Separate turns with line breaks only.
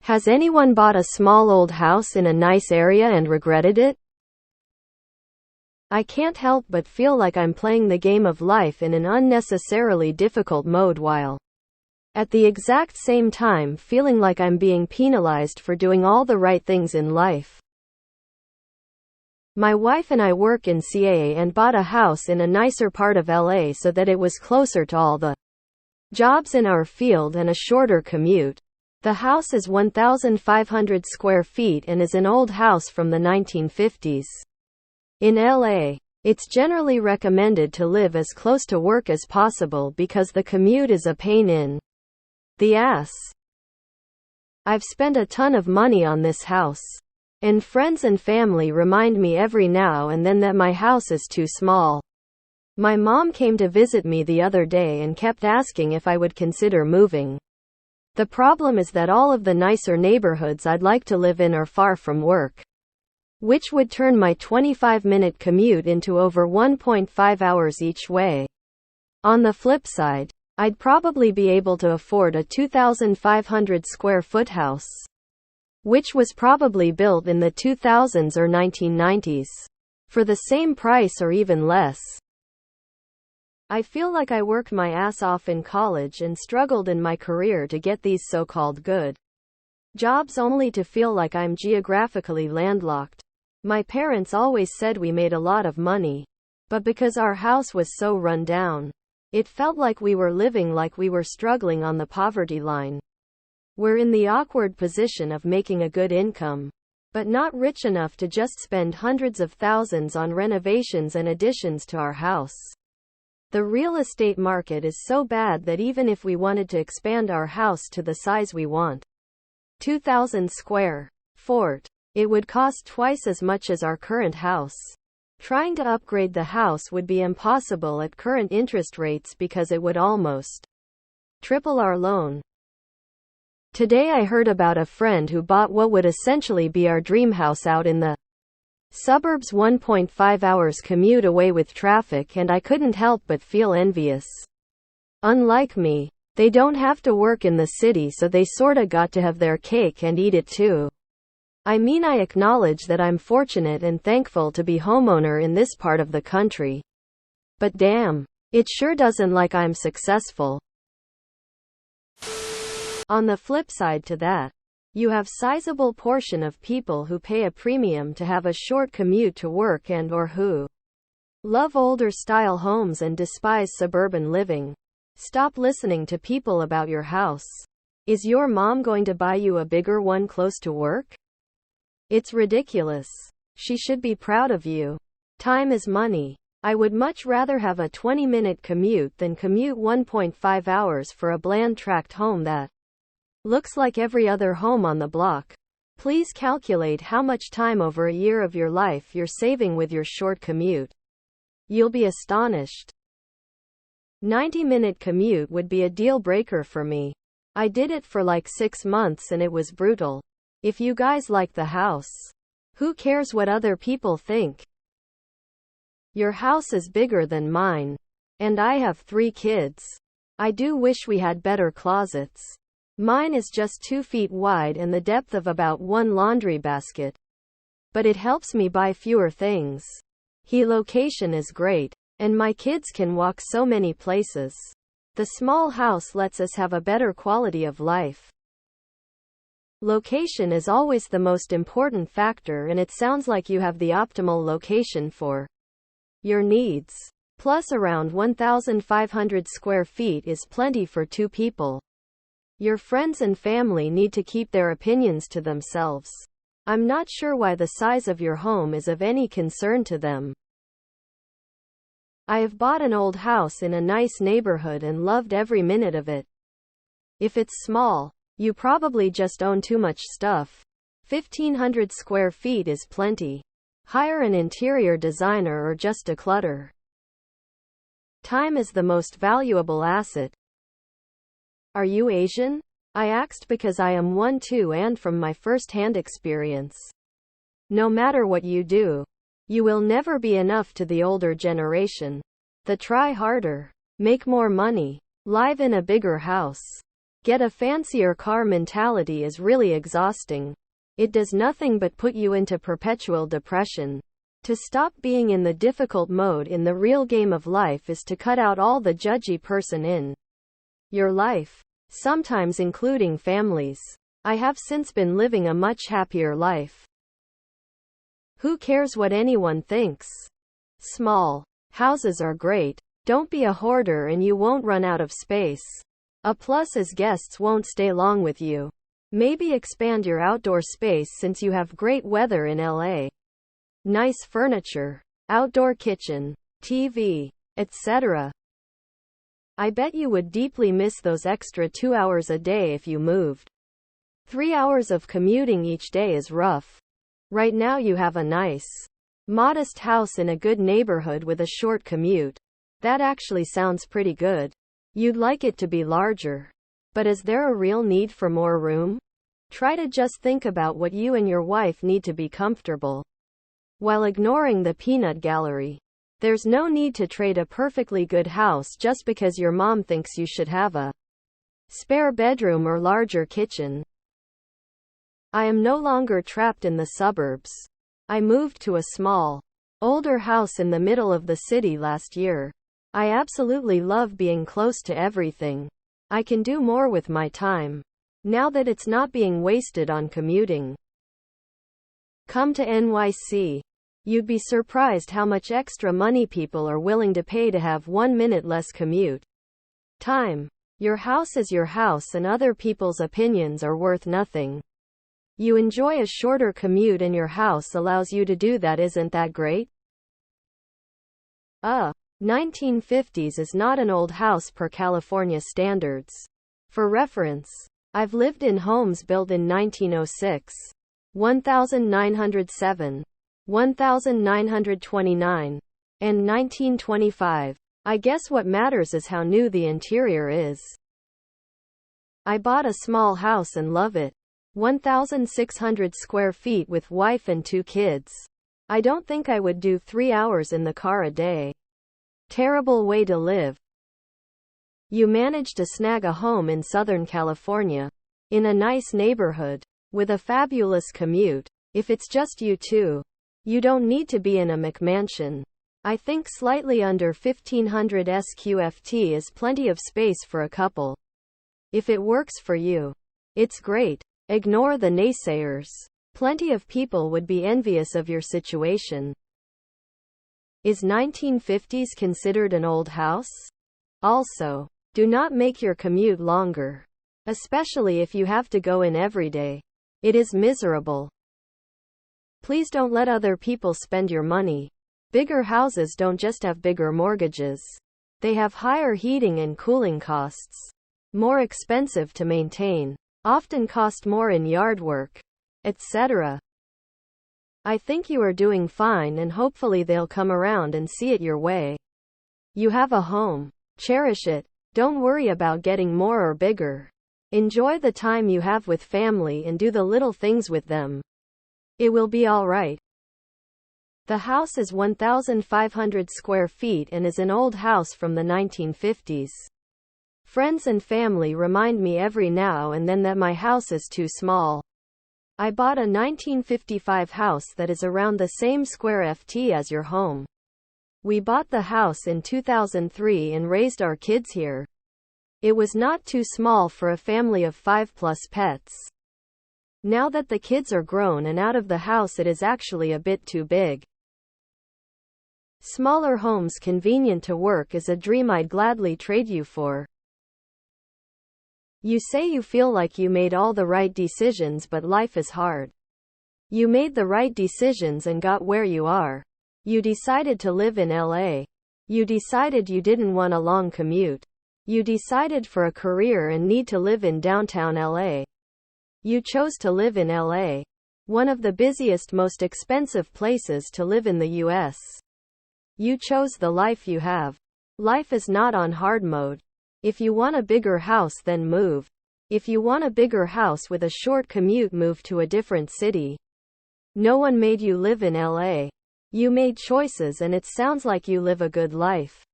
Has anyone bought a small old house in a nice area and regretted it? I can't help but feel like I'm playing the game of life in an unnecessarily difficult mode while at the exact same time feeling like I'm being penalized for doing all the right things in life. My wife and I work in CA and bought a house in a nicer part of LA so that it was closer to all the jobs in our field and a shorter commute. The house is 1,500 square feet and is an old house from the 1950s. In LA, it's generally recommended to live as close to work as possible because the commute is a pain in the ass. I've spent a ton of money on this house, and friends and family remind me every now and then that my house is too small. My mom came to visit me the other day and kept asking if I would consider moving. The problem is that all of the nicer neighborhoods I'd like to live in are far from work, which would turn my 25-minute commute into over 1.5 hours each way. On the flip side, I'd probably be able to afford a 2,500 square foot house, which was probably built in the 2000s or 1990s, for the same price or even less. I feel like I worked my ass off in college and struggled in my career to get these so-called good jobs only to feel like I'm geographically landlocked. My parents always said we made a lot of money, but because our house was so run down, it felt like we were living like we were struggling on the poverty line. We're in the awkward position of making a good income, but not rich enough to just spend hundreds of thousands on renovations and additions to our house. The real estate market is so bad that even if we wanted to expand our house to the size we want, 2,000 square foot, it would cost twice as much as our current house. Trying to upgrade the house would be impossible at current interest rates because it would almost triple our loan. Today I heard about a friend who bought what would essentially be our dream house out in the suburbs, 1.5 hours commute away with traffic, and I couldn't help but feel envious. Unlike me, they don't have to work in the city, so they sorta got to have their cake and eat it too. I mean, I acknowledge that I'm fortunate and thankful to be homeowner in this part of the country. But damn, it sure doesn't like I'm successful. On the flip side to that, you have sizable portion of people who pay a premium to have a short commute to work and or who love older style homes and despise suburban living. Stop listening to people about your house. Is your mom going to buy you a bigger one close to work? It's ridiculous. She should be proud of you. Time is money. I would much rather have a 20-minute commute than commute 1.5 hours for a bland tract home that looks like every other home on the block. Please calculate how much time over a year of your life you're saving with your short commute. You'll be astonished. 90-minute commute would be a deal breaker for me. I did it for like 6 months and it was brutal. If you guys like the house, who cares what other people think? Your house is bigger than mine, and I have 3 kids. I do wish we had better closets. Mine is just 2 feet wide and the depth of about 1 laundry basket. But it helps me buy fewer things. Location is great, and my kids can walk so many places. The small house lets us have a better quality of life. Location is always the most important factor, and it sounds like you have the optimal location for your needs. Plus, around 1,500 square feet is plenty for 2 people. Your friends and family need to keep their opinions to themselves. I'm not sure why the size of your home is of any concern to them. I have bought an old house in a nice neighborhood and loved every minute of it. If it's small, you probably just own too much stuff. 1,500 square feet is plenty. Hire an interior designer or just declutter. Time is the most valuable asset. Are you Asian? I asked because I am one too, and from my first-hand experience, no matter what you do, you will never be enough to the older generation. They try harder, make more money, live in a bigger house, get a fancier car mentality is really exhausting. It does nothing but put you into perpetual depression. To stop being in the difficult mode in the real game of life is to cut out all the judgy person in your life, sometimes including families. I have since been living a much happier life. Who cares what anyone thinks? Small houses are great. Don't be a hoarder and you won't run out of space. A plus is guests won't stay long with you. Maybe expand your outdoor space since you have great weather in LA. Nice furniture, outdoor kitchen, TV, etc. I bet you would deeply miss those extra 2 hours a day if you moved. 3 hours of commuting each day is rough. Right now you have a nice, modest house in a good neighborhood with a short commute. That actually sounds pretty good. You'd like it to be larger. But is there a real need for more room? Try to just think about what you and your wife need to be comfortable, while ignoring the peanut gallery. There's no need to trade a perfectly good house just because your mom thinks you should have a spare bedroom or larger kitchen. I am no longer trapped in the suburbs. I moved to a small, older house in the middle of the city last year. I absolutely love being close to everything. I can do more with my time, now that it's not being wasted on commuting. Come to NYC. You'd be surprised how much extra money people are willing to pay to have 1 minute less commute time. Your house is your house and other people's opinions are worth nothing. You enjoy a shorter commute and your house allows you to do that. Isn't that great? 1950s is not an old house per California standards. For reference, I've lived in homes built in 1906, 1907, 1929, and 1925. I guess what matters is how new the interior is. I bought a small house and love it. 1,600 square feet with wife and 2 kids. I don't think I would do 3 hours in the car a day. Terrible way to live. You managed to snag a home in Southern California, in a nice neighborhood, with a fabulous commute. If it's just you two, you don't need to be in a McMansion. I think slightly under 1,500 SQFT is plenty of space for a couple. If it works for you, it's great. Ignore the naysayers. Plenty of people would be envious of your situation. Is 1950s considered an old house? Also, do not make your commute longer, especially if you have to go in every day. It is miserable. Please don't let other people spend your money. Bigger houses don't just have bigger mortgages. They have higher heating and cooling costs. More expensive to maintain. Often cost more in yard work, etc. I think you are doing fine and hopefully they'll come around and see it your way. You have a home. Cherish it. Don't worry about getting more or bigger. Enjoy the time you have with family and do the little things with them. It will be all right. The house is 1,500 square feet and is an old house from the 1950s. Friends and family remind me every now and then that my house is too small. I bought a 1955 house that is around the same square FT as your home. We bought the house in 2003 and raised our kids here. It was not too small for a family of 5+ pets. Now that the kids are grown and out of the house, it is actually a bit too big. Smaller homes convenient to work is a dream I'd gladly trade you for. You say you feel like you made all the right decisions, but life is hard. You made the right decisions and got where you are. You decided to live in LA. You decided you didn't want a long commute. You decided for a career and need to live in downtown LA. You chose to live in LA, one of the busiest, most expensive places to live in the US. You chose the life you have. Life is not on hard mode. If you want a bigger house, then move. If you want a bigger house with a short commute, move to a different city. No one made you live in LA. You made choices and it sounds like you live a good life.